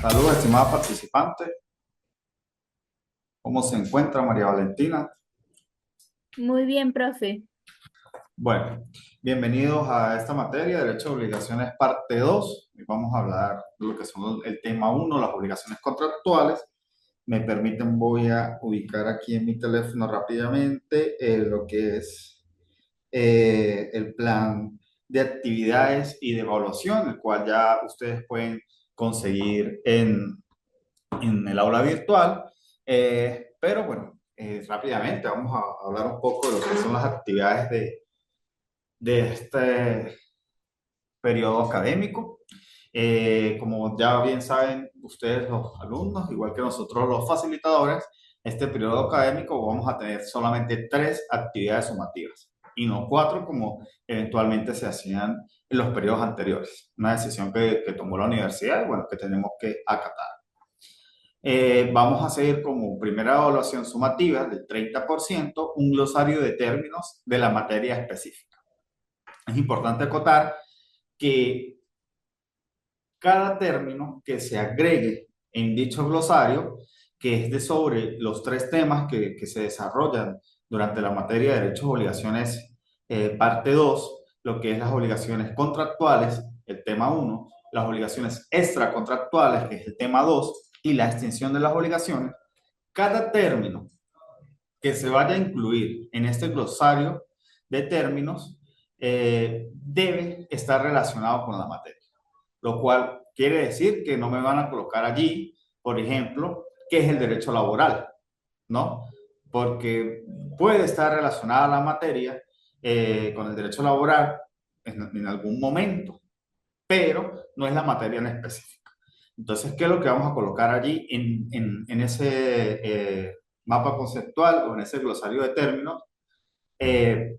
Saludos, estimada participante. ¿Cómo se encuentra María Valentina? Muy bien, profe. Bueno, bienvenidos a esta materia, Derecho de Obligaciones, parte 2. Hoy vamos a hablar de lo que son el tema uno, las obligaciones contractuales. Me permiten, voy a ubicar aquí en mi teléfono rápidamente lo que es el plan de actividades y de evaluación, el cual ya ustedes pueden conseguir en el aula virtual. Pero bueno, rápidamente vamos a hablar un poco de lo que son las actividades de este periodo académico. Como ya bien saben ustedes los alumnos, igual que nosotros los facilitadores, este periodo académico vamos a tener solamente tres actividades sumativas y no cuatro como eventualmente se hacían en los periodos anteriores. Una decisión que tomó la universidad y bueno, que tenemos que acatar. Vamos a hacer como primera evaluación sumativa del 30% un glosario de términos de la materia específica. Es importante acotar que cada término que se agregue en dicho glosario, que es de sobre los tres temas que se desarrollan durante la materia de derechos y obligaciones, parte 2, lo que es las obligaciones contractuales, el tema uno, las obligaciones extracontractuales, que es el tema 2, y la extinción de las obligaciones. Cada término que se vaya a incluir en este glosario de términos debe estar relacionado con la materia, lo cual quiere decir que no me van a colocar allí, por ejemplo, qué es el derecho laboral, ¿no? Porque puede estar relacionada la materia con el derecho laboral en algún momento, pero no es la materia en específico. Entonces, ¿qué es lo que vamos a colocar allí en ese mapa conceptual o en ese glosario de términos? Eh,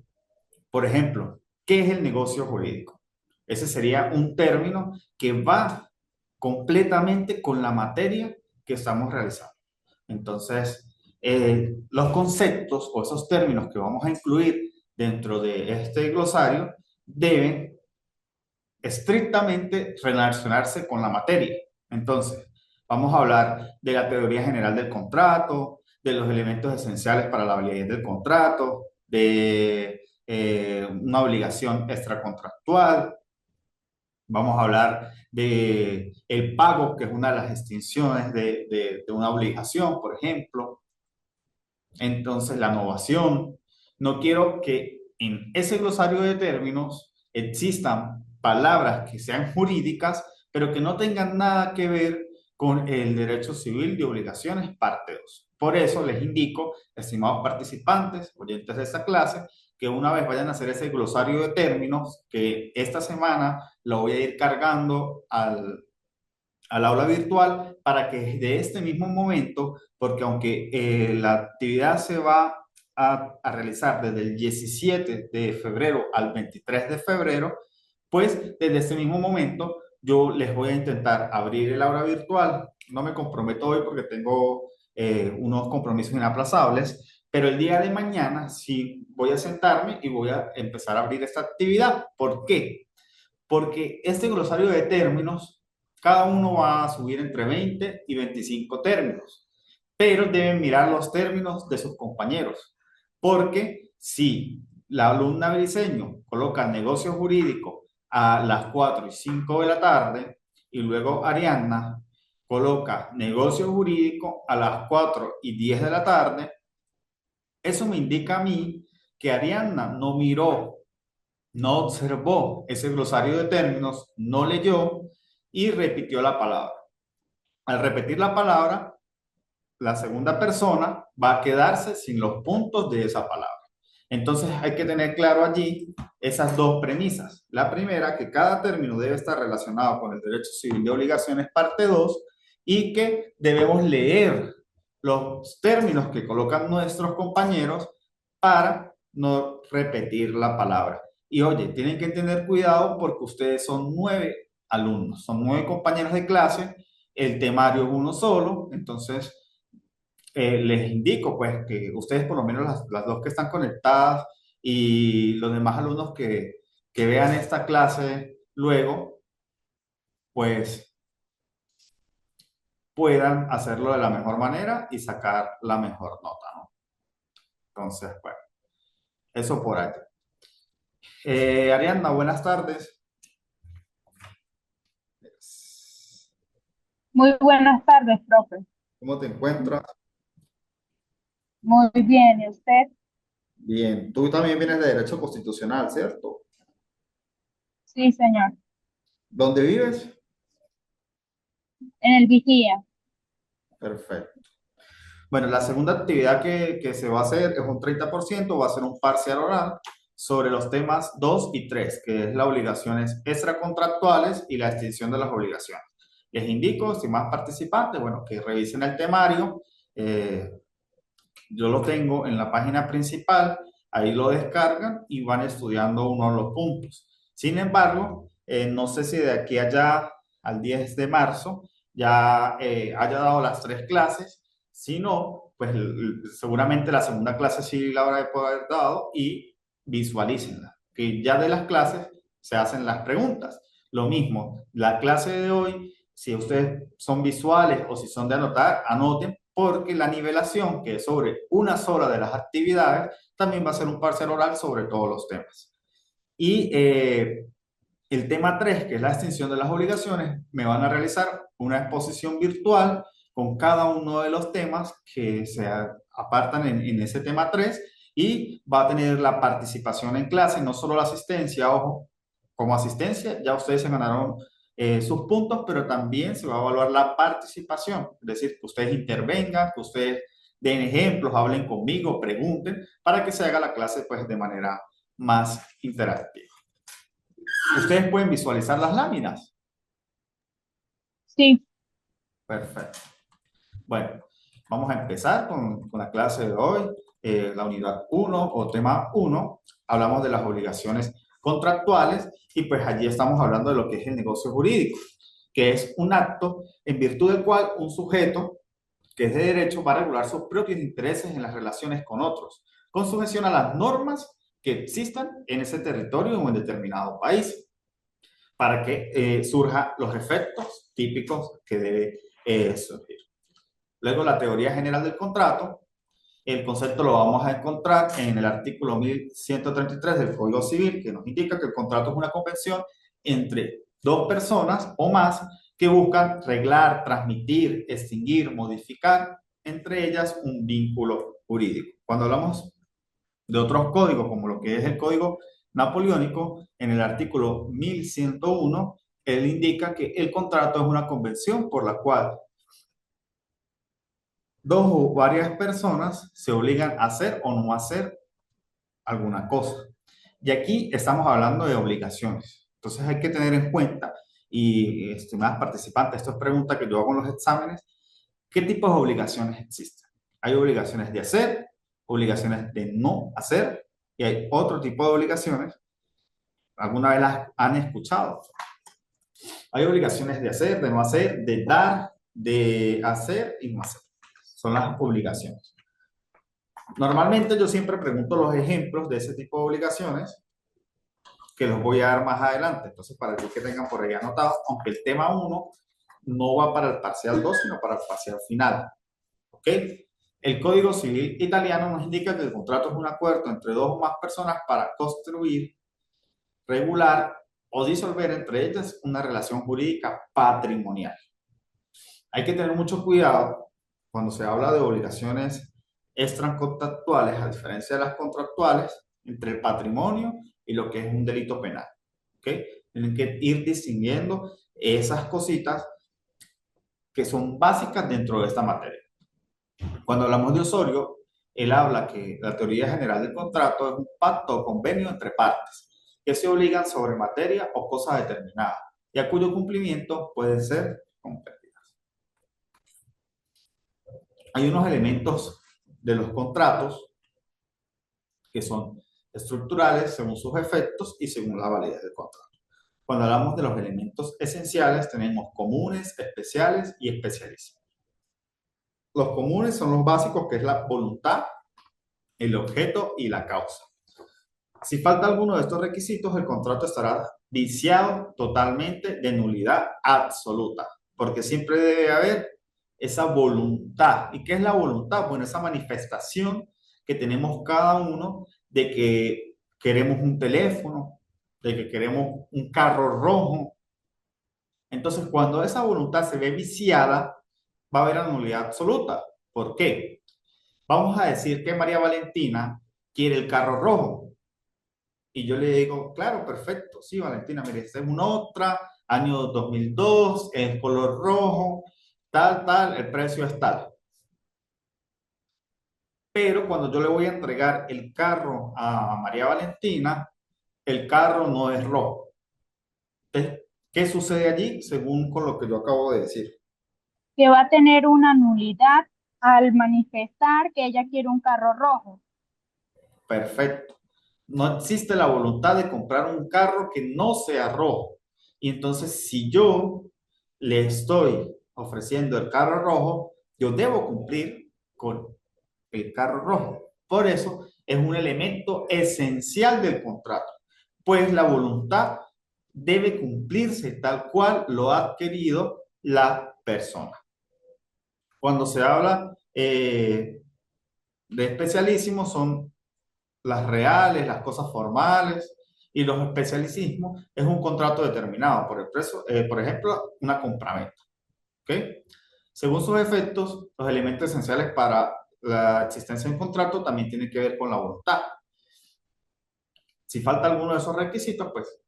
por ejemplo, ¿qué es el negocio jurídico? Ese sería un término que va completamente con la materia que estamos realizando. Entonces, los conceptos o esos términos que vamos a incluir dentro de este glosario deben estrictamente relacionarse con la materia. Entonces, vamos a hablar de la teoría general del contrato, de los elementos esenciales para la validez del contrato, de una obligación extracontractual. Vamos a hablar de el pago, que es una de las extinciones de una obligación, por ejemplo. Entonces, la novación. No quiero que en ese glosario de términos existan palabras que sean jurídicas, pero que no tengan nada que ver con el derecho civil de obligaciones, parte 2. Por eso les indico, estimados participantes, oyentes de esta clase, que una vez vayan a hacer ese glosario de términos, que esta semana lo voy a ir cargando al aula virtual para que desde este mismo momento, porque aunque la actividad se va a realizar desde el 17 de febrero al 23 de febrero, pues desde ese mismo momento yo les voy a intentar abrir el aula virtual. No me comprometo hoy porque tengo unos compromisos inaplazables, pero el día de mañana sí voy a sentarme y voy a empezar a abrir esta actividad. ¿Por qué? Porque este glosario de términos, cada uno va a subir entre 20 y 25 términos, pero deben mirar los términos de sus compañeros, porque si la alumna Briseño coloca negocio jurídico a las 4 y 5 de la tarde y luego Arianna coloca negocio jurídico a las 4 y 10 de la tarde, eso me indica a mí que Arianna no miró, no observó ese glosario de términos, no leyó y repitió la palabra. Al repetir la palabra, la segunda persona va a quedarse sin los puntos de esa palabra. Entonces hay que tener claro allí esas dos premisas. La primera, que cada término debe estar relacionado con el derecho civil de obligaciones, parte 2, y que debemos leer los términos que colocan nuestros compañeros para no repetir la palabra. Y oye, tienen que tener cuidado porque ustedes son 9 alumnos, son 9 compañeros de clase, el temario es uno solo, entonces les indico pues que ustedes por lo menos las dos que están conectadas y los demás alumnos que vean esta clase luego, pues puedan hacerlo de la mejor manera y sacar la mejor nota, ¿no? Entonces, bueno, eso por ahí. Ariadna, buenas tardes. Muy buenas tardes, profe. ¿Cómo te encuentras? Muy bien, ¿y usted? Bien, tú también vienes de Derecho Constitucional, ¿cierto? Sí, señor. ¿Dónde vives? En el vigía. Perfecto. Bueno, la segunda actividad que se va a hacer es un 30%, va a ser un parcial oral sobre los temas 2 y 3, que es las obligaciones extracontractuales y la extinción de las obligaciones. Les indico, si más participantes, bueno, que revisen el temario. eh, yo lo tengo en la página principal, ahí lo descargan y van estudiando uno de los puntos. Sin embargo, no sé si de aquí allá al 10 de marzo ya haya dado las 3 clases. Si no, pues seguramente la segunda clase sí la habrá de poder haber dado y visualícenla. Que ya de las clases se hacen las preguntas. Lo mismo, la clase de hoy, si ustedes son visuales o si son de anotar, anoten, porque la nivelación, que es sobre una sola de las actividades, también va a ser un parcial oral sobre todos los temas. Y el tema 3, que es la extinción de las obligaciones, me van a realizar una exposición virtual con cada uno de los temas que se apartan en ese tema 3 y va a tener la participación en clase, no solo la asistencia, ojo, como asistencia ya ustedes se ganaron sus puntos, pero también se va a evaluar la participación, es decir, que ustedes intervengan, que ustedes den ejemplos, hablen conmigo, pregunten, para que se haga la clase pues de manera más interactiva. Ustedes pueden visualizar las láminas. Sí, Perfecto. Bueno, vamos a empezar con la clase de hoy, la unidad 1 o tema 1. Hablamos de las obligaciones contractuales y pues allí estamos hablando de lo que es el negocio jurídico, que es un acto en virtud del cual un sujeto que es de derecho va a regular sus propios intereses en las relaciones con otros, con sujeción a las normas que existan en ese territorio o en determinado país, para que surjan los efectos típicos que debe surgir. Luego, la teoría general del contrato. El concepto lo vamos a encontrar en el artículo 1133 del Código Civil, que nos indica que el contrato es una convención entre dos personas o más que buscan reglar, transmitir, extinguir, modificar, entre ellas un vínculo jurídico. Cuando hablamos de otros códigos, como lo que es el Código Napoleónico, en el artículo 1101, él indica que el contrato es una convención por la cual dos o varias personas se obligan a hacer o no hacer alguna cosa. Y aquí estamos hablando de obligaciones. Entonces hay que tener en cuenta, y estimadas participantes, esto es pregunta que yo hago en los exámenes, ¿qué tipos de obligaciones existen? Hay obligaciones de hacer, obligaciones de no hacer, y hay otro tipo de obligaciones, alguna vez las han escuchado. Hay obligaciones de hacer, de no hacer, de dar, de hacer y no hacer. Son las obligaciones. Normalmente yo siempre pregunto los ejemplos de ese tipo de obligaciones que los voy a dar más adelante. Entonces, para que tengan por ahí anotados, aunque el tema 1 no va para el parcial 2, sino para el parcial final. ¿Ok? El Código Civil italiano nos indica que el contrato es un acuerdo entre dos o más personas para construir, regular o disolver entre ellas una relación jurídica patrimonial. Hay que tener mucho cuidado cuando se habla de obligaciones extracontractuales, a diferencia de las contractuales, entre el patrimonio y lo que es un delito penal. ¿Ok? Tienen que ir distinguiendo esas cositas que son básicas dentro de esta materia. Cuando hablamos de Osorio, él habla que la teoría general del contrato es un pacto o convenio entre partes que se obligan sobre materia o cosa determinada y a cuyo cumplimiento pueden ser competidas. Hay unos elementos de los contratos que son estructurales según sus efectos y según la validez del contrato. Cuando hablamos de los elementos esenciales, tenemos comunes, especiales y especialísimos. Los comunes son los básicos, que es la voluntad, el objeto y la causa. Si falta alguno de estos requisitos, el contrato estará viciado totalmente de nulidad absoluta, porque siempre debe haber esa voluntad. ¿Y qué es la voluntad? Bueno, esa manifestación que tenemos cada uno de que queremos un teléfono, de que queremos un carro rojo. Entonces, cuando esa voluntad se ve viciada, va a haber anulidad absoluta. ¿Por qué? Vamos a decir que María Valentina quiere el carro rojo. Y yo le digo, claro, perfecto, sí, Valentina, mire, esta es una otra, año 2002, es color rojo, tal, el precio es tal. Pero cuando yo le voy a entregar el carro a María Valentina, el carro no es rojo. Entonces, ¿qué sucede allí según con lo que yo acabo de decir? Que va a tener una nulidad al manifestar que ella quiere un carro rojo. Perfecto. No existe la voluntad de comprar un carro que no sea rojo. Y entonces, si yo le estoy ofreciendo el carro rojo, yo debo cumplir con el carro rojo. Por eso es un elemento esencial del contrato, pues la voluntad debe cumplirse tal cual lo ha adquirido la persona. Cuando se habla de especialísimos, son las reales, las cosas formales, y los especialicismos es un contrato determinado, por ejemplo, una compraventa. ¿Okay? Según sus efectos, los elementos esenciales para la existencia de un contrato también tienen que ver con la voluntad. Si falta alguno de esos requisitos, pues,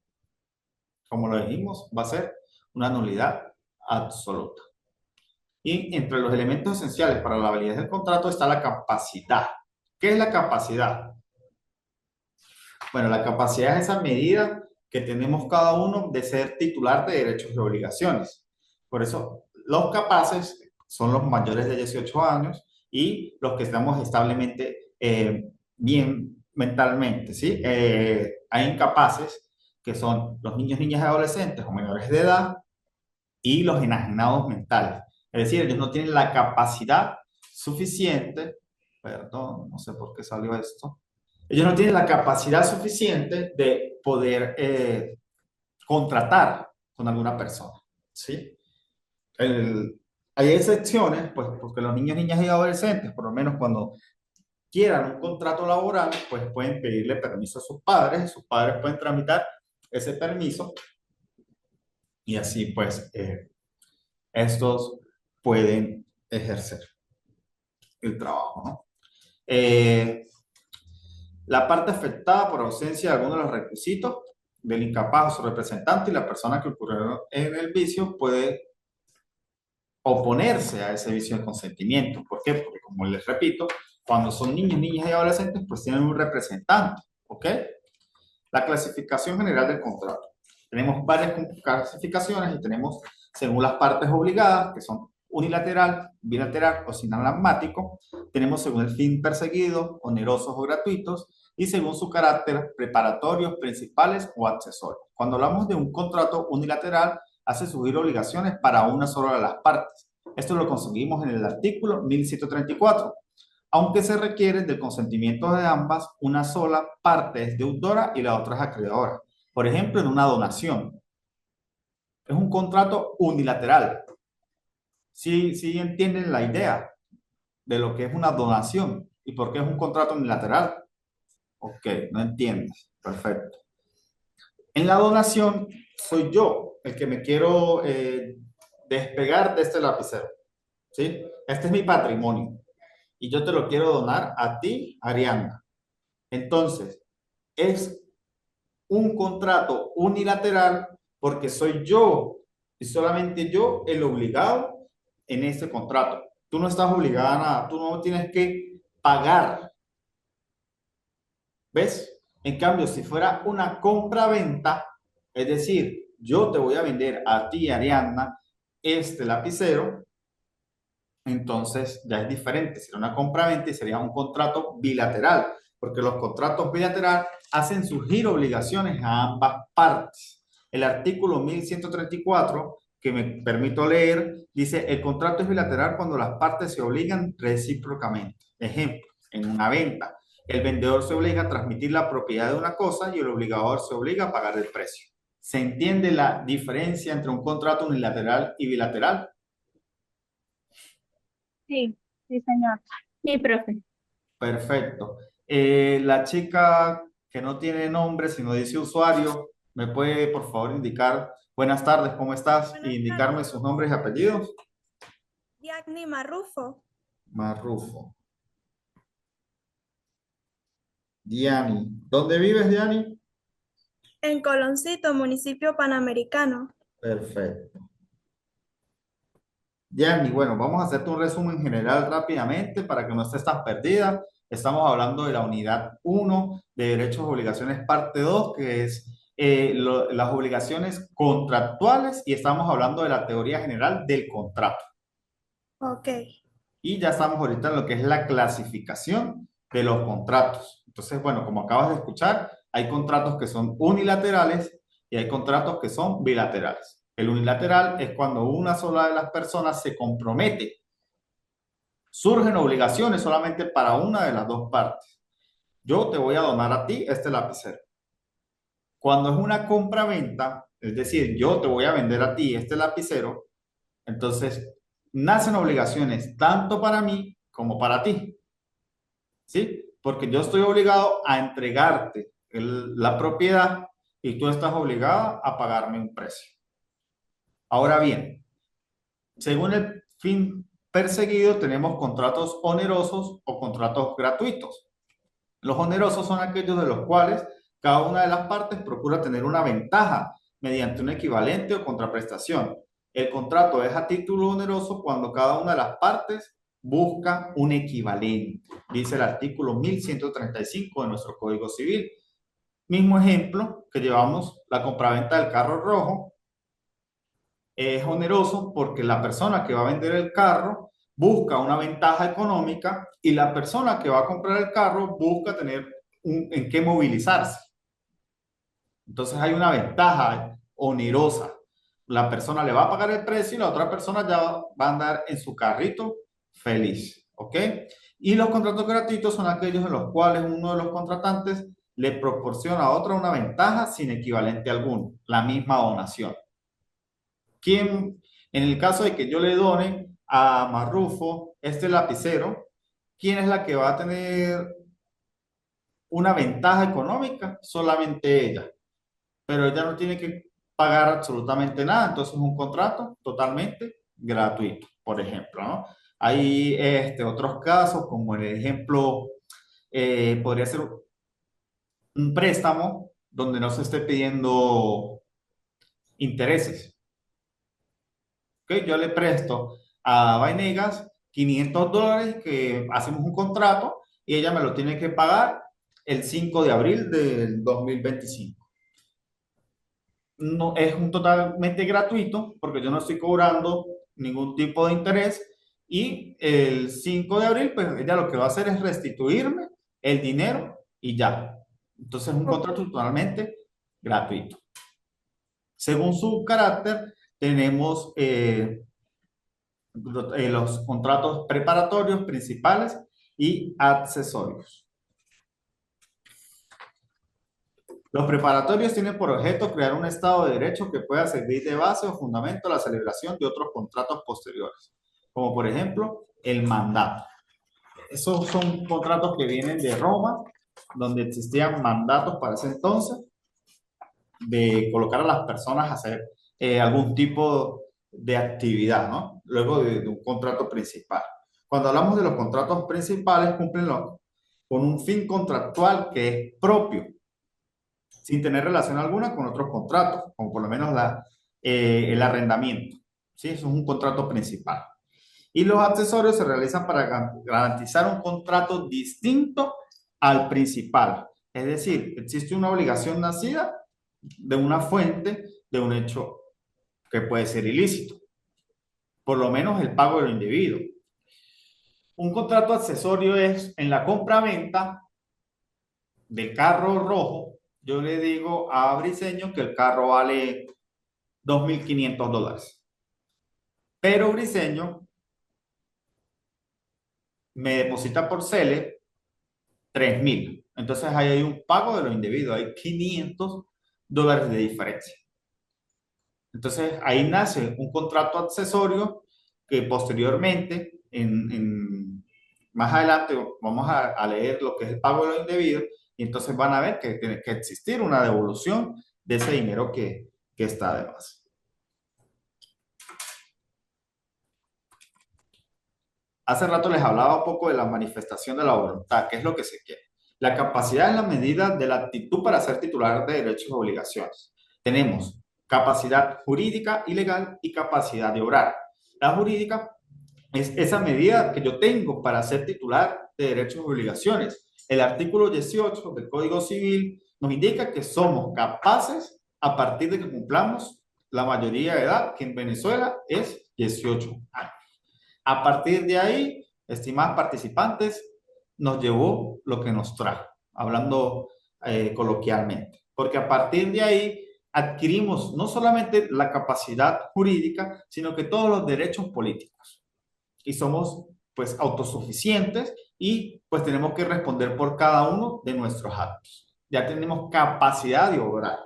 como lo dijimos, va a ser una nulidad absoluta. Y entre los elementos esenciales para la validez del contrato está la capacidad. ¿Qué es la capacidad? Bueno, la capacidad es esa medida que tenemos cada uno de ser titular de derechos y obligaciones. Por eso, los capaces son los mayores de 18 años y los que estamos establemente bien mentalmente, ¿sí? Hay incapaces que son los niños, niñas y adolescentes o menores de edad y los enajenados mentales. Es decir, ellos no tienen la capacidad suficiente, perdón, no sé por qué salió esto, ellos no tienen la capacidad suficiente de poder contratar con alguna persona, ¿sí? Hay excepciones, pues, porque los niños, niñas y adolescentes, por lo menos cuando quieran un contrato laboral, pues pueden pedirle permiso a sus padres pueden tramitar ese permiso y así, pues, estos pueden ejercer el trabajo, ¿no? La parte afectada por ausencia de alguno de los requisitos del incapaz o su representante y la persona que ocurrió en el vicio puede oponerse a ese vicio de consentimiento. ¿Por qué? Porque, como les repito, cuando son niños, niñas y adolescentes, pues tienen un representante, ¿ok? La clasificación general del contrato. Tenemos varias clasificaciones y tenemos, según las partes obligadas, que son unilateral, bilateral o sinalagmático. Tenemos según el fin perseguido, onerosos o gratuitos, y según su carácter, preparatorios, principales o accesorios. Cuando hablamos de un contrato unilateral, hace surgir obligaciones para una sola de las partes. Esto lo conseguimos en el artículo 1134. Aunque se requiere del consentimiento de ambas, una sola parte es deudora y la otra es acreedora. Por ejemplo, en una donación. Es un contrato unilateral. Sí entienden la idea de lo que es una donación y por qué es un contrato unilateral. Ok, no entiendes. Perfecto. En la donación soy yo el que me quiero despegar de este lapicero. ¿Sí? Este es mi patrimonio y yo te lo quiero donar a ti, Ariana. Entonces, es un contrato unilateral porque soy yo y solamente yo el obligado en ese contrato. Tú no estás obligada a nada, tú no tienes que pagar. ¿Ves? En cambio, si fuera una compra-venta, es decir, yo te voy a vender a ti, Ariadna, este lapicero, entonces ya es diferente. Sería una compra-venta y sería un contrato bilateral, porque los contratos bilaterales hacen surgir obligaciones a ambas partes. El artículo 1134, que me permito leer, dice, el contrato es bilateral cuando las partes se obligan recíprocamente. Ejemplo, en una venta, el vendedor se obliga a transmitir la propiedad de una cosa y el obligador se obliga a pagar el precio. ¿Se entiende la diferencia entre un contrato unilateral y bilateral? Sí, sí, señor. Sí, profe. Perfecto. La chica que no tiene nombre, sino dice usuario, ¿me puede por favor indicar buenas tardes, ¿cómo estás? Buenas Y indicarme tardes, sus nombres y apellidos. Diagni Marrufo, Marrufo. Diani. ¿Dónde vives, Diani? en Coloncito, municipio panamericano. Perfecto. Diani, bueno, vamos a hacerte un resumen general rápidamente para que no estés tan perdida. Estamos hablando de la unidad uno de Derechos y Obligaciones, parte 2, que es las obligaciones contractuales, y estamos hablando de la teoría general del contrato. Ok, Y ya estamos ahorita en lo que es la clasificación de los contratos. Entonces, bueno, como acabas de escuchar, hay contratos que son unilaterales y hay contratos que son bilaterales. El unilateral es cuando una sola de las personas se compromete. Surgen obligaciones solamente para una de las dos partes. Yo te voy a donar a ti este lapicero. Cuando es una compra-venta, es decir, yo te voy a vender a ti este lapicero, entonces nacen obligaciones tanto para mí como para ti. ¿Sí? Porque yo estoy obligado a entregarte la propiedad y tú estás obligado a pagarme un precio. Ahora bien, según el fin perseguido, tenemos contratos onerosos o contratos gratuitos. Los onerosos son aquellos de los cuales cada una de las partes procura tener una ventaja mediante un equivalente o contraprestación. El contrato es a título oneroso cuando cada una de las partes busca un equivalente, dice el artículo 1135 de nuestro Código Civil. Mismo ejemplo que llevamos la compraventa del carro rojo. Es oneroso porque la persona que va a vender el carro busca una ventaja económica y la persona que va a comprar el carro busca tener en qué movilizarse. Entonces hay una ventaja onerosa. La persona le va a pagar el precio y la otra persona ya va a andar en su carrito feliz. ¿Ok? Y los contratos gratuitos son aquellos en los cuales uno de los contratantes le proporciona a otra una ventaja sin equivalente alguno, la misma donación. ¿Quién, en el caso de que yo le done a Marrufo este lapicero, quién es la que va a tener una ventaja económica? Solamente ella. Pero ella no tiene que pagar absolutamente nada, entonces es un contrato totalmente gratuito, por ejemplo, ¿no? Hay otros casos, como el ejemplo, podría ser un préstamo donde no se esté pidiendo intereses. ¿Ok? Yo le presto a Vanegas $500 que hacemos un contrato y ella me lo tiene que pagar el 5 de abril del 2025. No, es un totalmente gratuito porque yo no estoy cobrando ningún tipo de interés y el 5 de abril pues ella lo que va a hacer es restituirme el dinero y ya. Entonces es un ok. contrato totalmente gratuito. Según su carácter tenemos los contratos preparatorios, principales y accesorios. Los preparatorios tienen por objeto crear un estado de derecho que pueda servir de base o fundamento a la celebración de otros contratos posteriores, como por ejemplo el mandato. Esos son contratos que vienen de Roma, donde existían mandatos para ese entonces, de colocar a las personas a hacer algún tipo de actividad, ¿no? Luego de un contrato principal. Cuando hablamos de los contratos principales, cumplen con un fin contractual que es propio, sin tener relación alguna con otros contratos, como por lo menos el arrendamiento. ¿Sí? Eso es un contrato principal. Y los accesorios se realizan para garantizar un contrato distinto al principal. Es decir, existe una obligación nacida de una fuente de un hecho que puede ser ilícito, por lo menos el pago de lo indebido. Un contrato accesorio es en la compra-venta del carro rojo. Yo le digo a Briseño que el carro vale $2.500, pero Briseño me deposita por Cele 3.000. Entonces ahí hay un pago de lo indebido, hay $500 de diferencia. Entonces ahí nace un contrato accesorio que posteriormente más adelante vamos a leer lo que es el pago de lo indebido y entonces van a ver que tiene que existir una devolución de ese dinero que está de más. Hace rato les hablaba un poco de la manifestación de la voluntad, qué es lo que se quiere. La capacidad es la medida de la actitud para ser titular de derechos y obligaciones. Tenemos capacidad jurídica y legal y capacidad de obrar. La jurídica es esa medida que yo tengo para ser titular de derechos y obligaciones. El artículo 18 del Código Civil nos indica que somos capaces a partir de que cumplamos la mayoría de edad, que en Venezuela es 18 años. A partir de ahí, estimados participantes, nos llevó lo que nos trajo, hablando coloquialmente. Porque a partir de ahí adquirimos no solamente la capacidad jurídica, sino que todos los derechos políticos. Y somos pues autosuficientes y pues tenemos que responder por cada uno de nuestros actos. Ya tenemos capacidad de obrar,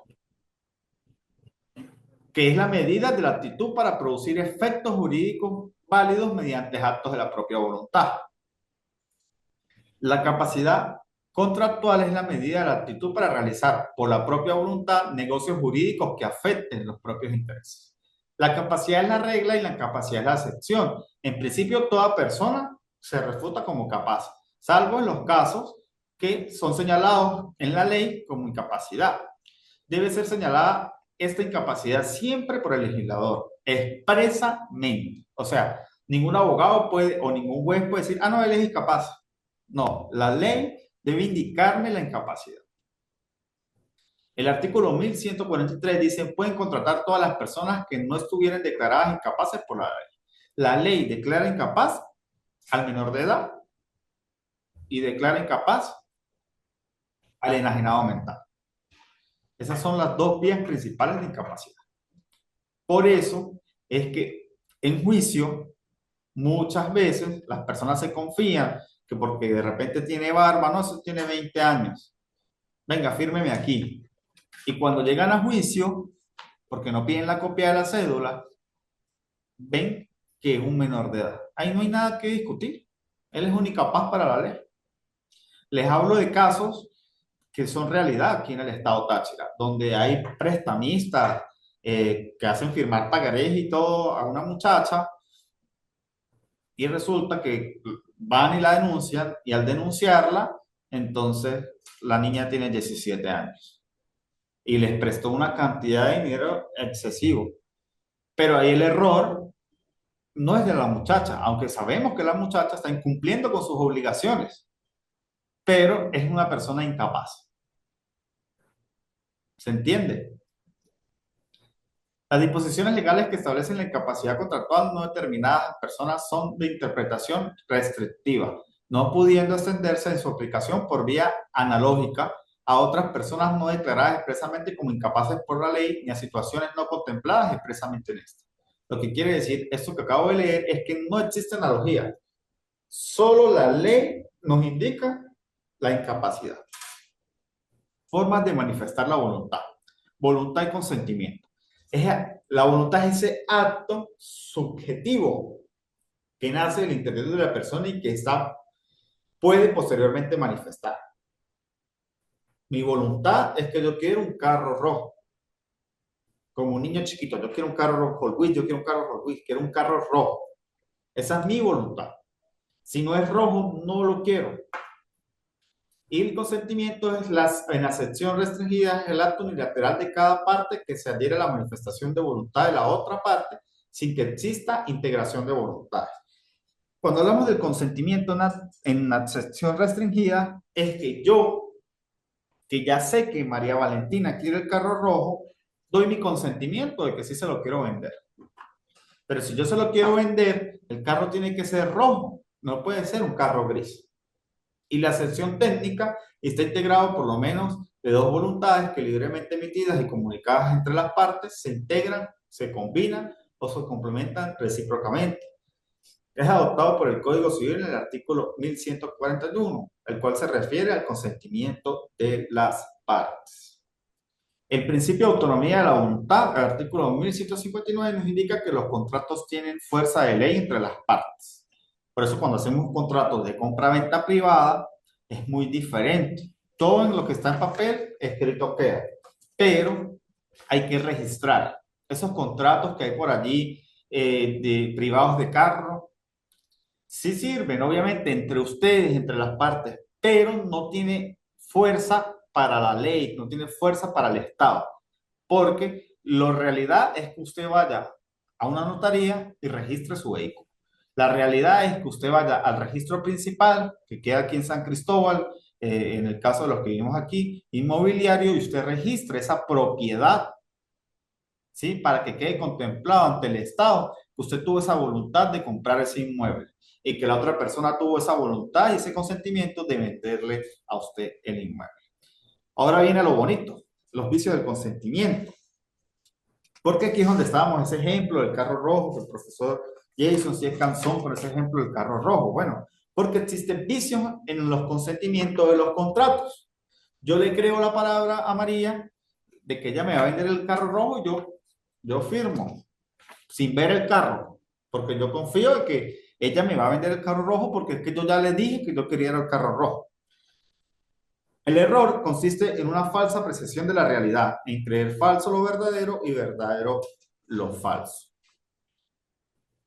que es la medida de la actitud para producir efectos jurídicos válidos mediante actos de la propia voluntad. La capacidad contractual es la medida de la actitud para realizar por la propia voluntad negocios jurídicos que afecten los propios intereses. La capacidad es la regla y la incapacidad es la excepción. En principio, toda persona se refuta como capaz, salvo en los casos que son señalados en la ley como incapacidad. Debe ser señalada esta incapacidad siempre por el legislador, expresamente. O sea, ningún abogado puede o ningún juez puede decir, ah, no, él es incapaz. No, la ley debe indicarme la incapacidad. El artículo 1143 dice, pueden contratar todas las personas que no estuvieran declaradas incapaces por la ley. La ley declara incapaz al menor de edad y declara incapaz al enajenado mental. Esas son las dos vías principales de incapacidad. Por eso es que en juicio muchas veces las personas se confían que porque de repente tiene barba, no, eso tiene 20 años. Venga, fírmeme aquí. Y cuando llegan a juicio, porque no piden la copia de la cédula, ven que es un menor de edad. Ahí no hay nada que discutir. Él es un incapaz para la ley. Les hablo de casos que son realidad aquí en el estado Táchira, donde hay prestamistas que hacen firmar pagarés y todo a una muchacha y resulta que van y la denuncian y al denunciarla, entonces la niña tiene 17 años y les prestó una cantidad de dinero excesivo. Pero ahí el error no es de la muchacha, aunque sabemos que la muchacha está incumpliendo con sus obligaciones, pero es una persona incapaz. ¿Se entiende? Las disposiciones legales que establecen la incapacidad contractual no determinadas personas son de interpretación restrictiva, no pudiendo extenderse en su aplicación por vía analógica a otras personas no declaradas expresamente como incapaces por la ley ni a situaciones no contempladas expresamente en esta. Lo que quiere decir esto que acabo de leer es que no existe analogía. Solo la ley nos indica la incapacidad. Formas de manifestar la voluntad. Voluntad y consentimiento. La voluntad es ese acto subjetivo que nace del interior de la persona y que puede posteriormente manifestar. Mi voluntad es que yo quiero un carro rojo. Como un niño chiquito, yo quiero un carro rojo, yo quiero un carro rojo, quiero un carro rojo. Esa es mi voluntad. Si no es rojo, no lo quiero. Y el consentimiento es en acepción restringida, es el acto unilateral de cada parte que se adhiere a la manifestación de voluntad de la otra parte sin que exista integración de voluntades. Cuando hablamos del consentimiento en acepción restringida, es que yo, que ya sé que María Valentina quiere el carro rojo, doy mi consentimiento de que sí se lo quiero vender. Pero si yo se lo quiero vender, el carro tiene que ser rojo, no puede ser un carro gris. Y la acepción técnica está integrado por lo menos de dos voluntades que libremente emitidas y comunicadas entre las partes se integran, se combinan o se complementan recíprocamente. Es adoptado por el Código Civil en el artículo 1141, el cual se refiere al consentimiento de las partes. El principio de autonomía de la voluntad, el artículo 1159, nos indica que los contratos tienen fuerza de ley entre las partes. Por eso cuando hacemos un contrato de compra-venta privada es muy diferente. Todo en lo que está en papel escrito queda, pero hay que registrar esos contratos que hay por allí de privados de carro. Sí sirven, obviamente, entre ustedes, entre las partes, pero no tiene fuerza para la ley, no tiene fuerza para el Estado, porque la realidad es que usted vaya a una notaría y registre su vehículo. La realidad es que usted vaya al registro principal, que queda aquí en San Cristóbal, en el caso de los que vivimos aquí, inmobiliario, y usted registre esa propiedad, ¿sí? Para que quede contemplado ante el Estado que usted tuvo esa voluntad de comprar ese inmueble y que la otra persona tuvo esa voluntad y ese consentimiento de venderle a usted el inmueble. Ahora viene lo bonito, los vicios del consentimiento. Porque aquí es donde estábamos, ese ejemplo del carro rojo, que el profesor Jason sí es cansón con ese ejemplo del carro rojo. Bueno, porque existen vicios en los consentimientos de los contratos. Yo le creo la palabra a María de que ella me va a vender el carro rojo y yo firmo sin ver el carro, porque yo confío en que ella me va a vender el carro rojo porque es que yo ya le dije que yo quería el carro rojo. El error consiste en una falsa apreciación de la realidad, en creer falso lo verdadero y verdadero lo falso.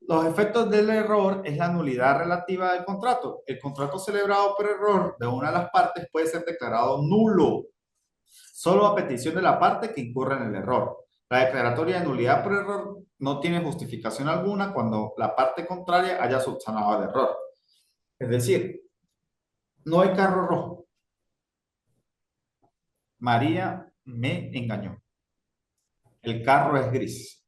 Los efectos del error es la nulidad relativa del contrato. El contrato celebrado por error de una de las partes puede ser declarado nulo, solo a petición de la parte que incurre en el error. La declaratoria de nulidad por error no tiene justificación alguna cuando la parte contraria haya subsanado el error. Es decir, no hay carro rojo. María me engañó. El carro es gris.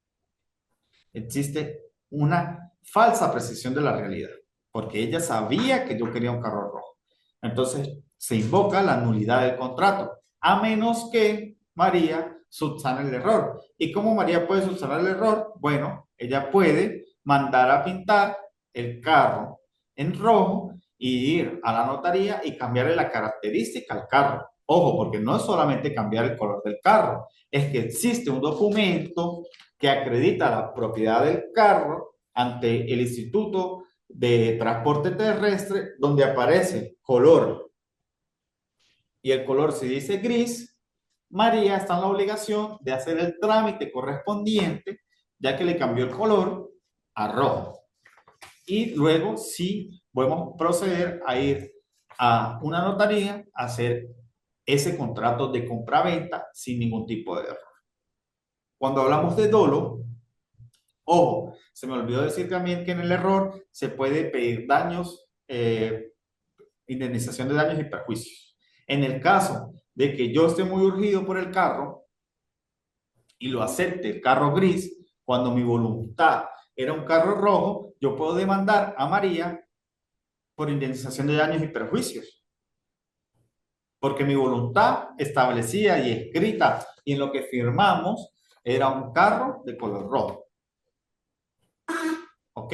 Existe una falsa precisión de la realidad, porque ella sabía que yo quería un carro rojo. Entonces se invoca la nulidad del contrato, a menos que María subsane el error. ¿Y cómo María puede subsanar el error? Bueno, ella puede mandar a pintar el carro en rojo y ir a la notaría y cambiarle la característica al carro. Ojo, porque no es solamente cambiar el color del carro, es que existe un documento que acredita la propiedad del carro ante el Instituto de Transporte Terrestre, donde aparece color. Y el color, si dice gris, María está en la obligación de hacer el trámite correspondiente, ya que le cambió el color a rojo. Y luego sí podemos proceder a ir a una notaría a hacer ese contrato de compra-venta sin ningún tipo de error. Cuando hablamos de dolo, ojo, se me olvidó decir también que en el error se puede pedir daños, indemnización de daños y perjuicios. En el caso de que yo esté muy urgido por el carro y lo acepte el carro gris, cuando mi voluntad era un carro rojo, yo puedo demandar a María por indemnización de daños y perjuicios. Porque mi voluntad establecida y escrita y en lo que firmamos era un carro de color rojo. ¿Ok?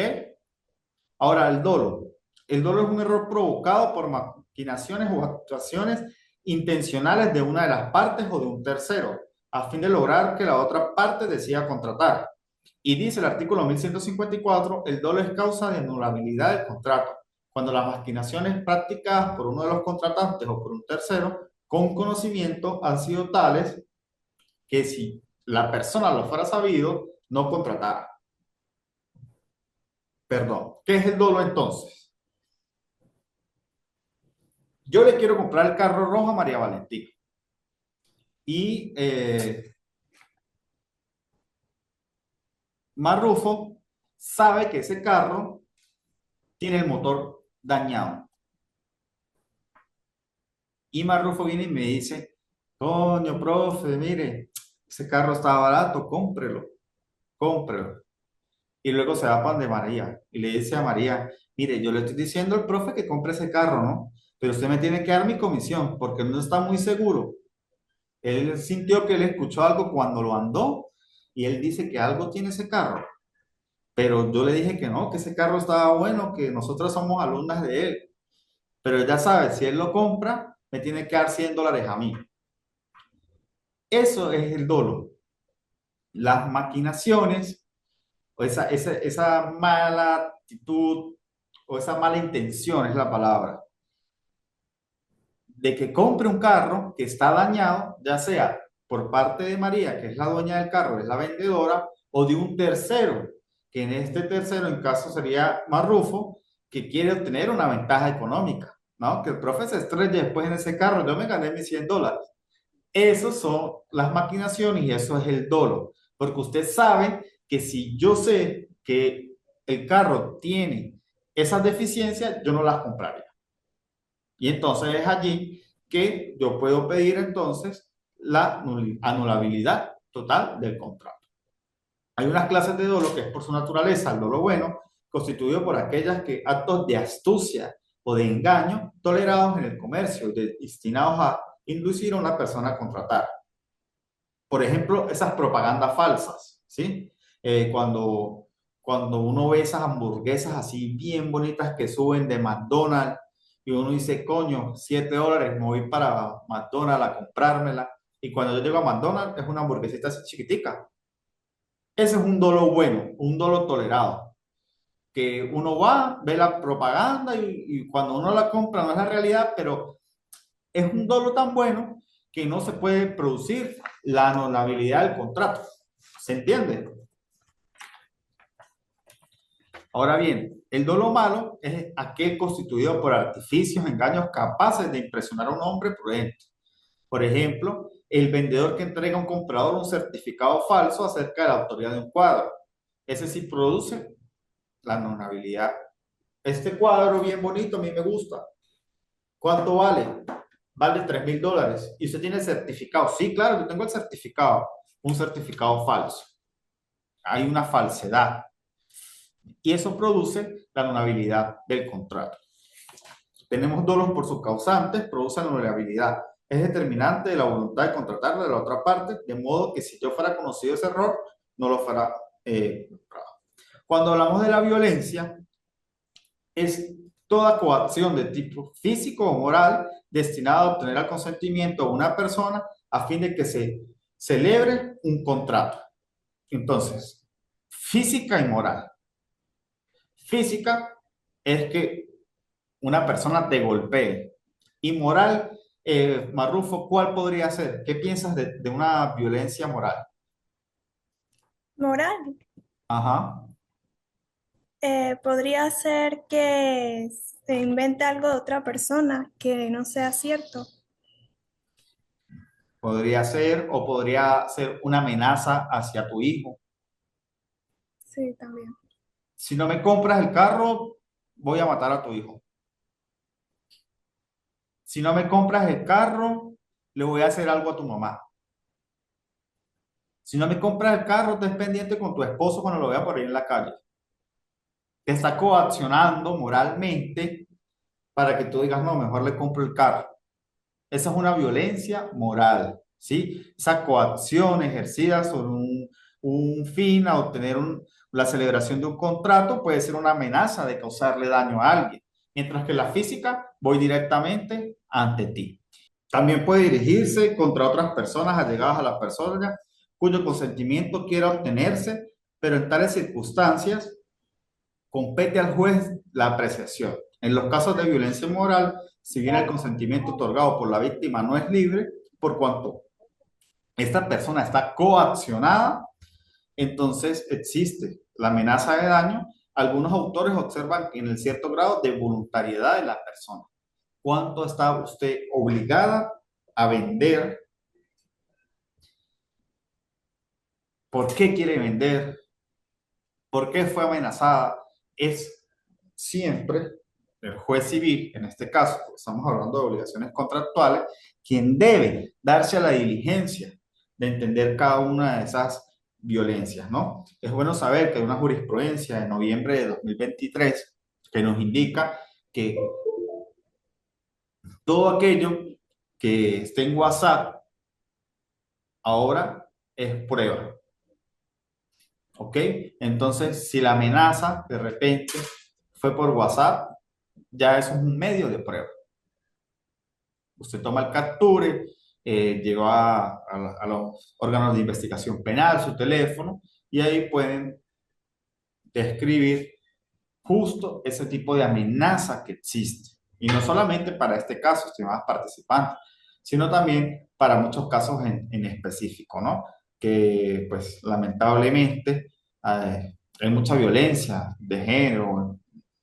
Ahora, el dolo. El dolo es un error provocado por maquinaciones o actuaciones intencionales de una de las partes o de un tercero, a fin de lograr que la otra parte decida contratar. Y dice el artículo 1154, el dolo es causa de anulabilidad del contrato, cuando las maquinaciones practicadas por uno de los contratantes o por un tercero, con conocimiento, han sido tales que si la persona lo fuera sabido, no contratara. Perdón, ¿qué es el dolo entonces? Yo le quiero comprar el carro rojo a María Valentina. Y Marrufo sabe que ese carro tiene el motor dañado. Y Marrufo viene y me dice, coño, profe, mire, ese carro está barato, cómprelo, cómprelo. Y luego se va para donde María y le dice a María, mire, yo le estoy diciendo al profe que compre ese carro, ¿no? Pero usted me tiene que dar mi comisión porque él no está muy seguro. Él sintió que él escuchó algo cuando lo andó y él dice que algo tiene ese carro. Pero yo le dije que no, que ese carro estaba bueno, que nosotros somos alumnas de él. Pero ya sabe, si él lo compra, me tiene que dar $100 a mí. Eso es el dolo. Las maquinaciones, o esa mala actitud o esa mala intención es la palabra, de que compre un carro que está dañado, ya sea por parte de María, que es la dueña del carro, es la vendedora, o de un tercero, que en este tercero, en caso sería Marrufo, que quiere obtener una ventaja económica, ¿no? Que el profe se estrelle después en ese carro, yo me gané mis $100. Esas son las maquinaciones y eso es el dolo, porque usted sabe que si yo sé que el carro tiene esas deficiencias, yo no las compraría. Y entonces es allí que yo puedo pedir entonces la anulabilidad total del contrato. Hay unas clases de dolo que es por su naturaleza el dolo bueno, constituido por aquellas que actos de astucia o de engaño tolerados en el comercio y destinados a inducir a una persona a contratar. Por ejemplo, esas propagandas falsas, ¿sí? Cuando uno ve esas hamburguesas así bien bonitas que suben de McDonald's y uno dice, coño, $7, me voy para McDonald's a comprármela. Y cuando yo llego a McDonald's es una hamburguesita así chiquitica. Ese es un dolo bueno, un dolo tolerado. Que uno va, ve la propaganda y cuando uno la compra no es la realidad, pero es un dolo tan bueno que no se puede producir la anulabilidad del contrato. ¿Se entiende? Ahora bien, el dolo malo es aquel constituido por artificios, engaños capaces de impresionar a un hombre prudente. Por ejemplo, el vendedor que entrega a un comprador un certificado falso acerca de la autoría de un cuadro. Ese sí produce la anulabilidad. Este cuadro bien bonito, a mí me gusta. ¿Cuánto vale? Vale $3,000. ¿Y usted tiene el certificado? Sí, claro, yo tengo el certificado. Un certificado falso. Hay una falsedad. Y eso produce la anulabilidad del contrato. Tenemos dolos por sus causantes, produce anulabilidad. Es determinante de la voluntad de contratar de la otra parte, de modo que si yo fuera conocido ese error, no lo fuera. Cuando hablamos de la violencia, es toda coacción de tipo físico o moral destinada a obtener el consentimiento de una persona a fin de que se celebre un contrato. Entonces, física y moral. Física es que una persona te golpee. Y moral, Marrufo, ¿cuál podría ser? ¿Qué piensas de una violencia moral? Moral. Ajá. Podría ser que se invente algo de otra persona que no sea cierto. Podría ser o podría ser una amenaza hacia tu hijo. Sí, también. Si no me compras el carro, voy a matar a tu hijo. Si no me compras el carro, le voy a hacer algo a tu mamá. Si no me compras el carro, estés pendiente con tu esposo cuando lo vea por ahí en la calle. Te está coaccionando moralmente para que tú digas, no, mejor le compro el carro. Esa es una violencia moral, ¿sí? Esa coacción ejercida sobre un fin a obtener la celebración de un contrato puede ser una amenaza de causarle daño a alguien, mientras que la física voy directamente ante ti. También puede dirigirse contra otras personas allegadas a la persona cuyo consentimiento quiera obtenerse, pero en tales circunstancias compete al juez la apreciación. En los casos de violencia moral, si bien el consentimiento otorgado por la víctima no es libre, por cuanto esta persona está coaccionada, entonces existe la amenaza de daño. Algunos autores observan en el cierto grado de voluntariedad de la persona. ¿Cuánto está usted obligada a vender? ¿Por qué quiere vender? ¿Por qué fue amenazada? Es siempre el juez civil, en este caso, porque estamos hablando de obligaciones contractuales, quien debe darse a la diligencia de entender cada una de esas violencias, ¿no? Es bueno saber que hay una jurisprudencia de noviembre de 2023 que nos indica que todo aquello que esté en WhatsApp ahora es prueba. ¿Ok? Entonces, si la amenaza de repente fue por WhatsApp, ya eso es un medio de prueba. Usted toma el capture, llegó a los órganos de investigación penal, su teléfono, y ahí pueden describir justo ese tipo de amenaza que existe. Y no solamente para este caso, estimadas participantes, sino también para muchos casos en específico, ¿no? Que pues lamentablemente hay mucha violencia de género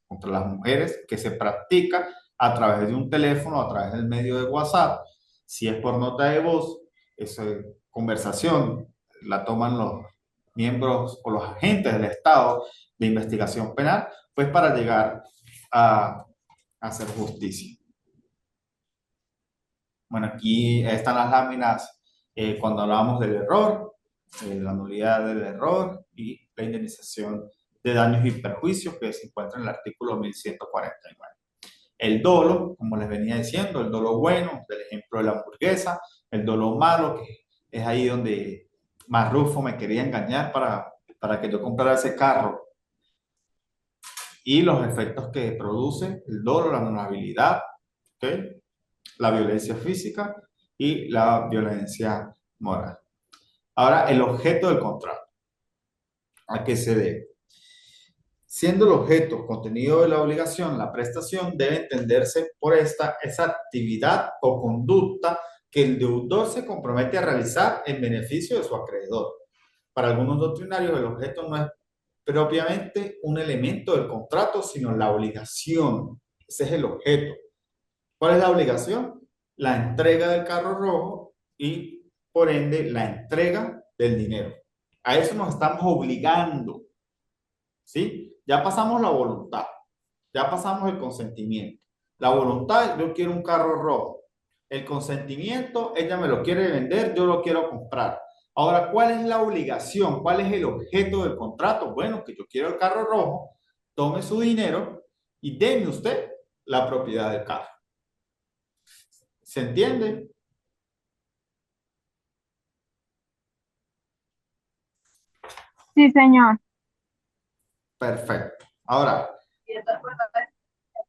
contra las mujeres que se practica a través de un teléfono, a través del medio de WhatsApp. Si es por nota de voz, esa conversación la toman los miembros o los agentes del Estado de investigación penal, pues para llegar a hacer justicia. Bueno, aquí están las láminas cuando hablábamos del error, la nulidad del error y la indemnización de daños y perjuicios que se encuentra en el artículo 1149. El dolo, como les venía diciendo, el dolo bueno, del ejemplo de la hamburguesa, el dolo malo, que es ahí donde Marrufo me quería engañar para que yo comprara ese carro. Y los efectos que produce el dolo, la vulnerabilidad, ¿okay? La violencia física y la violencia moral. Ahora, el objeto del contrato. ¿A qué se debe? Siendo el objeto contenido de la obligación, la prestación debe entenderse por esa actividad o conducta que el deudor se compromete a realizar en beneficio de su acreedor. Para algunos doctrinarios, el objeto no es propiamente un elemento del contrato, sino la obligación. Ese es el objeto. ¿Cuál es la obligación? La entrega del carro rojo y, por ende, la entrega del dinero. A eso nos estamos obligando, ¿sí? Ya pasamos la voluntad, ya pasamos el consentimiento. La voluntad, yo quiero un carro rojo. El consentimiento, ella me lo quiere vender, yo lo quiero comprar. Ahora, ¿cuál es la obligación? ¿Cuál es el objeto del contrato? Bueno, que yo quiero el carro rojo, tome su dinero y deme usted la propiedad del carro. ¿Se entiende? Sí, señor. Perfecto. Ahora,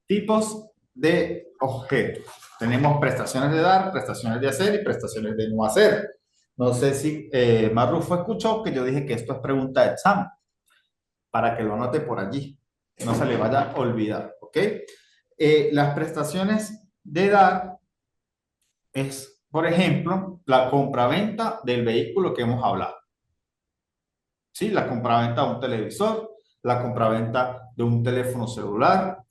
tipos de objetos. Tenemos prestaciones de dar, prestaciones de hacer y prestaciones de no hacer. No sé si Marrufo escuchó que yo dije que esto es pregunta de examen, para que lo anote por allí. No se le vaya a olvidar, ¿ok? Las prestaciones de dar es, por ejemplo, la compraventa del vehículo que hemos hablado. ¿Sí? La compraventa de un televisor, la compraventa de un teléfono celular,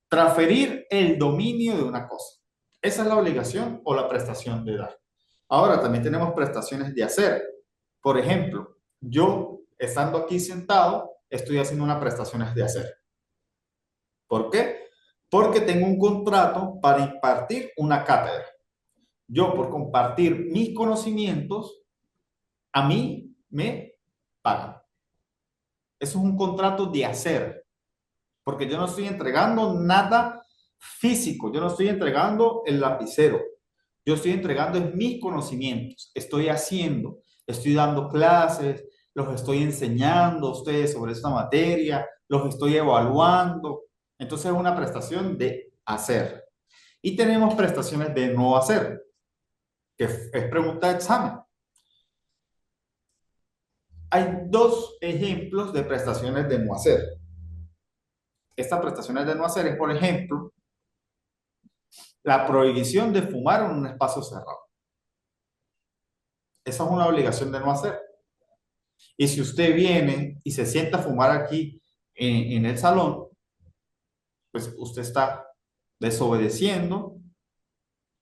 transferir el dominio de una cosa. Esa es la obligación o la prestación de dar. Ahora también tenemos prestaciones de hacer. Por ejemplo, yo estando aquí sentado, estoy haciendo unas prestaciones de hacer. ¿Por qué? Porque tengo un contrato para impartir una cátedra. Yo por compartir mis conocimientos, a mí me pagan. Eso es un contrato de hacer, porque yo no estoy entregando nada físico, yo no estoy entregando el lapicero, yo estoy entregando mis conocimientos, estoy haciendo, estoy dando clases, los estoy enseñando a ustedes sobre esta materia, los estoy evaluando. Entonces es una prestación de hacer. Y tenemos prestaciones de no hacer, que es pregunta de examen. Hay dos ejemplos de prestaciones de no hacer. Estas prestaciones de no hacer es, por ejemplo, la prohibición de fumar en un espacio cerrado. Esa es una obligación de no hacer. Y si usted viene y se sienta a fumar aquí en el salón, pues usted está desobedeciendo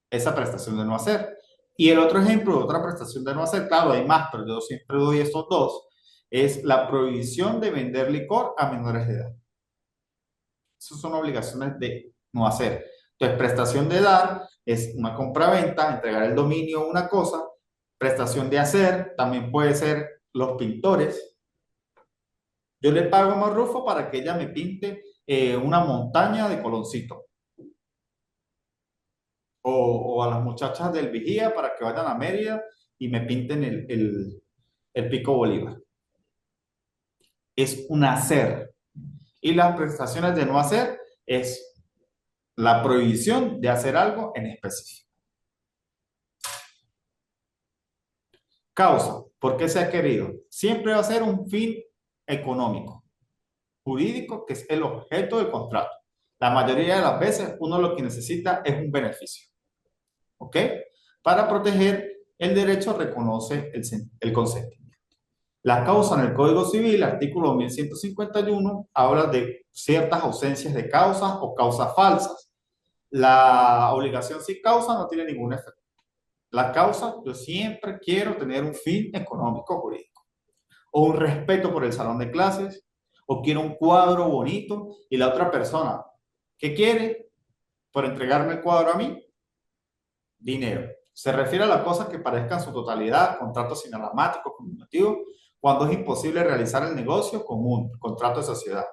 esa prestación de no hacer. Y el otro ejemplo de otra prestación de no hacer, claro, hay más, pero yo siempre doy estos dos, es la prohibición de vender licor a menores de edad. Esas son obligaciones de no hacer. Entonces, prestación de dar es una compraventa, entregar el dominio a una cosa. Prestación de hacer también puede ser los pintores. Yo le pago a Marrufo para que ella me pinte una montaña de Coloncito. O a las muchachas del Vigía para que vayan a Mérida y me pinten el Pico Bolívar. Es un hacer. Y las prestaciones de no hacer es la prohibición de hacer algo en específico. Causa. ¿Por qué se ha querido? Siempre va a ser un fin económico. jurídico que es el objeto del contrato. La mayoría de las veces uno lo que necesita es un beneficio. ¿Ok? Para proteger el derecho reconoce el consentimiento. La causa en el Código Civil, artículo 1151, habla de ciertas ausencias de causas o causas falsas. La obligación sin causa no tiene ningún efecto. La causa, yo siempre quiero tener un fin económico jurídico, o un respeto por el salón de clases, o quiero un cuadro bonito, y la otra persona, ¿qué quiere por entregarme el cuadro a mí? Dinero. Se refiere a las cosas que parezcan en su totalidad, contratos sinalamáticos, comunicativos, cuando es imposible realizar el negocio común, contrato de sociedad.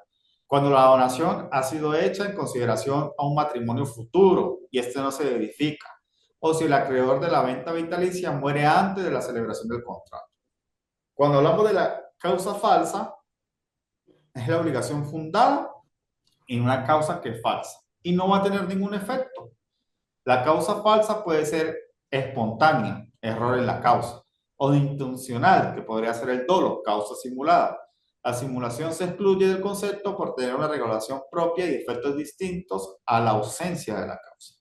Cuando la donación ha sido hecha en consideración a un matrimonio futuro y este no se edifica, o si el acreedor de la venta vitalicia muere antes de la celebración del contrato. Cuando hablamos de la causa falsa, es la obligación fundada en una causa que es falsa y no va a tener ningún efecto. La causa falsa puede ser espontánea, error en la causa, o intencional, que podría ser el dolo, causa simulada. La simulación se excluye del concepto por tener una regulación propia y efectos distintos a la ausencia de la causa.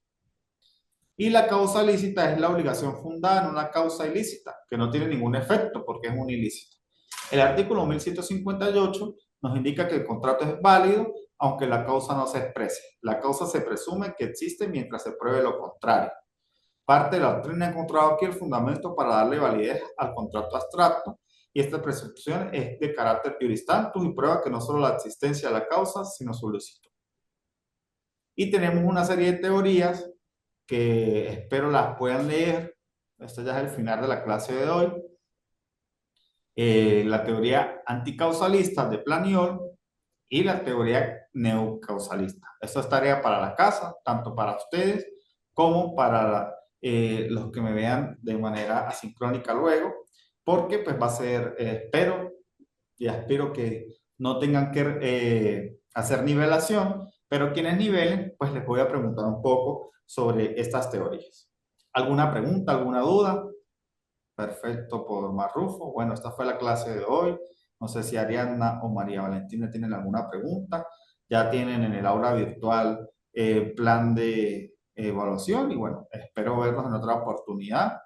Y la causa lícita es la obligación fundada en una causa ilícita, que no tiene ningún efecto porque es un ilícito. El artículo 1158 nos indica que el contrato es válido aunque la causa no se exprese. La causa se presume que existe mientras se pruebe lo contrario. Parte de la doctrina ha encontrado aquí el fundamento para darle validez al contrato abstracto, y esta presunción es de carácter juris tantus y prueba que no solo la existencia de la causa, sino su licitud. Y tenemos una serie de teorías que espero las puedan leer. Esto ya es el final de la clase de hoy. La teoría anticausalista de Planiol y la teoría neocausalista. Esto es tarea para la casa, tanto para ustedes como para los que me vean de manera asincrónica luego, porque pues va a ser, espero y aspiro que no tengan que hacer nivelación, pero quienes nivelen, pues les voy a preguntar un poco sobre estas teorías. ¿Alguna pregunta, alguna duda? Perfecto, por Marrufo. Bueno, esta fue la clase de hoy. No sé si Ariadna o María Valentina tienen alguna pregunta. Ya tienen en el aula virtual plan de evaluación y bueno, espero verlos en otra oportunidad.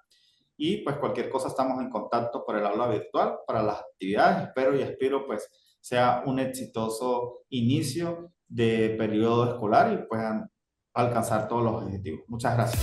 Y pues cualquier cosa estamos en contacto por el aula virtual para las actividades. Espero y aspiro pues sea un exitoso inicio de periodo escolar y puedan alcanzar todos los objetivos. Muchas gracias.